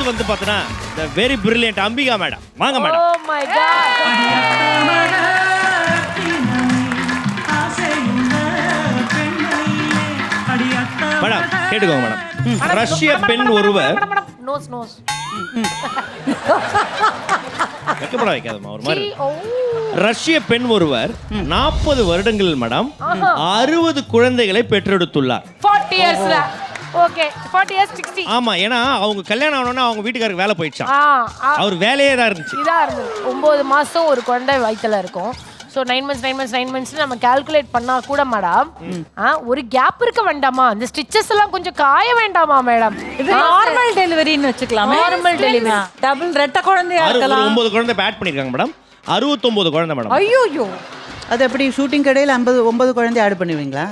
அடுத்து வந்து பார்த்தனா the very brilliant Ambika madam. வாங்க madam. Oh my god. Madam கேட்டுக்கோங்க மேடம். ரஷ்ய பெண் ஒருவர் நோஸ் நோஸ். வெக்கப்பட வைக்காதம்மா ஒரு மாதிரி. ரஷ்ய பெண் ஒருவர் 40 வருடங்களில் மேடம் 60 குழந்தைகளை பெற்றெடுத்துள்ளார். 40 இயர்ஸ்ல. Okay 40 years 60. ஆமா, ஏன்னா அவங்க கல்யாணம் ஆனோன்னா அவங்க வீட்டுக்காரருக்கு வேலை போயிடுச்சான். அவர் வேலையே தான் இருந்துச்சு. இதா இருந்தது. 9 மாசம் ஒரு குழந்தை வயித்துல இருக்கும். ஸோ 9 months நம்ம கால்குலேட் பண்ணா கூட மேடம் ஒரு கேப் இருக்க வேண்டாமா? இந்த ஸ்டிச்சஸ் எல்லாம் கொஞ்சம் காய வேண்டாமா மேடம்? இது நார்மல் டெலிவரின்னு வச்சுக்கலாமே. Normal delivery. டபுள் ரெட்ட குழந்தையா இருக்கலாம். 9 குழந்தை ஆட் பண்ணிருக்காங்க மேடம். 69 குழந்தை மேடம். ஐயோ, அது எப்படி ஷூட்டிங் கடையில் 9 குழந்தை ஆட் பண்ணுவீங்களா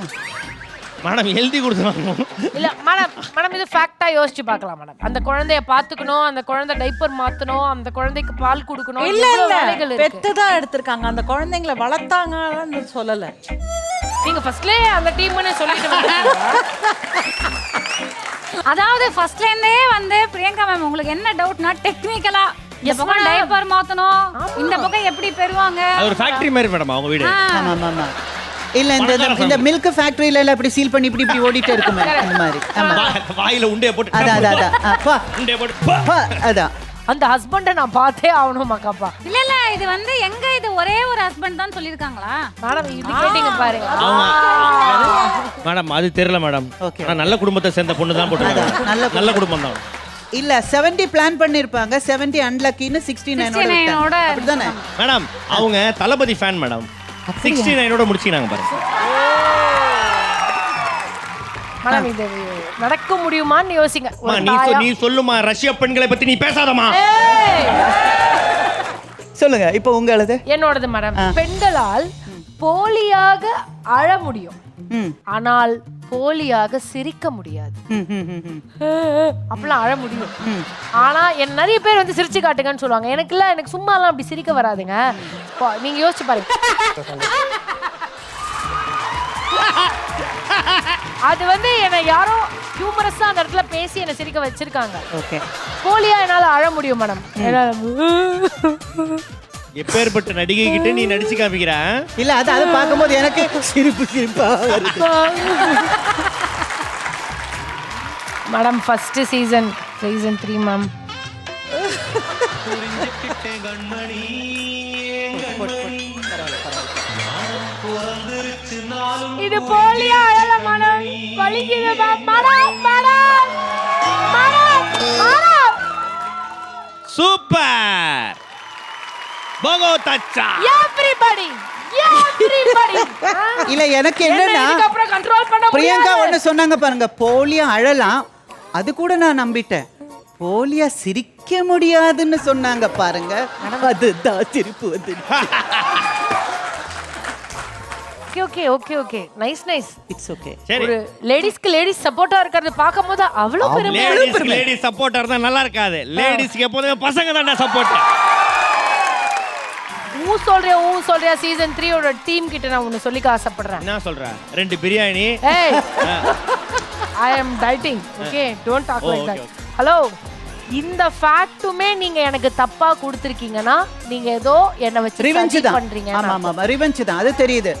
மேடம்? எழுதி கொடுத்துருவாங்க. இல்ல மேடம் இது ஃபேக்டா யோசிச்சு பார்க்கலாம் மேடம். அந்த குழந்தைய பாத்துக்கணும், அந்த குழந்தை டைப்பர் மாத்தணும், அந்த குழந்தைக்கு பால் கொடுக்கணும். இல்ல வேலைகள் இல்ல, இருக்கு. பெத்துதான் எடுத்திருக்காங்க. அந்த குழந்தைங்களை வளர்த்தாங்கன்னு சொல்லல. நீங்க ஃபர்ஸ்ட்லயே அந்த டீம்னே சொல்லிட்டு அதாவது ஃபர்ஸ்ட்ல இருந்தே வந்து பிரியங்கா மேம் உங்களுக்கு என்ன டவுட்னா டெக்னிக்கலா இந்த பக்கம் டைப்பர் மாத்தணும், இந்த பக்கம் எப்படி பெறுவாங்க. அது ஒரு ஃபேக்டரி மாதிரி மேடம் அவங்க வீடு. ஆமா ஆமா. இல்ல இந்த மில்க் ஃபேக்டரியில எல்லாம் இப்படி சீல் பண்ணி இப்படி ஓடிட்டே இருக்குமே அந்த மாதிரி. ஆமா, வாயில உண்டே போட்டு அதான் உண்டே போட்டு அதான். அந்த ஹஸ்பண்ட நான் பார்த்தே ஆகணும் மக்காப்பா. இல்ல இது வந்து எங்க இது ஒரே ஒரு ஹஸ்பண்ட் தான் சொல்லிருக்காங்களா மேடம் இது கேட்டிங்க பாருங்க. மேடம் அது தெரியல மேடம். ஓகே, நான் நல்ல குடும்பத்தை சேர்ந்த பொண்ணு தான் போட்டுருக்காங்க. நல்ல குடும்பம் தான். இல்ல 70 பிளான் பண்ணிருப்பாங்க, 70 அன்லக்கின்னு 69 ஓட அப்படிதானே மேடம்? அவங்க தளபதி ஃபேன் மேடம். 69 ஓட முடிச்சினாங்க பாருங்க. மேடம் இது நடக்க முடியுமான்னு யோசிங்க. நீ சொல்லுமா, ரஷ்ய பெண்களை பத்தி நீ பேசாதமா. சொல்லுங்க இப்போ உங்களது. என்னோடது மேடம். பெண்களால் போலியாக அழ முடியும், ஆனால் போலியாக சிரிக்க முடியாது. அப்பெல்லாம் அழ முடியும், ஆனா நிறைய பேர் வந்து சிரிச்சு காட்டுங்கன்னு சொல்லுவாங்க. எனக்கு சும்மா எல்லாம் அப்படி சிரிக்க வராதுங்க. நீங்க யோசிச்சு பாருங்க. அது வந்து என்ன யாரோ ஹியூமரஸா அந்த இடத்துல பேசி என்ன சிரிக்க வச்சிருக்காங்க. ஓகே, போலியா என்னால அழ முடியும் மேடம். எப்பேற்பட்ட நடிகை கிட்ட நீ நடிச்சு காமிக்கிற? இல்ல அது பார்க்கும்போது எனக்கு சிரிப்பா வருது. Madam first season 3 ma'am. இது போலியா அழல மேடம். வலிக்குது மேடம். சூப்பர் बहुत अच्छा everybody. இல்ல எனக்கு என்னன்னா அப்புறம் கண்ட்ரோல் பண்ண பிரியங்கா ஒன்னு சொன்னாங்க பாருங்க, போலியா அழலாம், அது கூட நான் நம்பிட்டேன். போலியா சிரிக்க முடியாதுன்னு சொன்னாங்க பாருங்க, அதுதான் சிரிப்பு வந்து. Okay nice. It's okay. ஒரு லேடிஸ் சப்போர்ட்டா இருக்கிறது பாக்கும்போது அவ்வளவு பெருமை. லேடிஸ் சப்போர்ட்டா இருந்தா நல்லா இருக்காது. லேடிஸ்க்கு எப்போதுமே பசங்க தான் சப்போர்ட். சொல்றியா சீசன் 3 ஓட டீம் கிட்ட நான் ஒன்னு சொல்லிக்க ஆசைப்படுறேன். என்ன சொல்ற? 2 biryani. I am dieting. Okay, don't talk like that. Hello. இந்த ஃபேக்ட்டுமே நீங்க எனக்கு தப்பா கொடுத்திருக்கீங்கன்னா நீங்க ஏதோ என்ன வச்சு ரிவெஞ்ச் தான் பண்றீங்க. ஆமா ரிவெஞ்ச் தான், அது தெரியுது.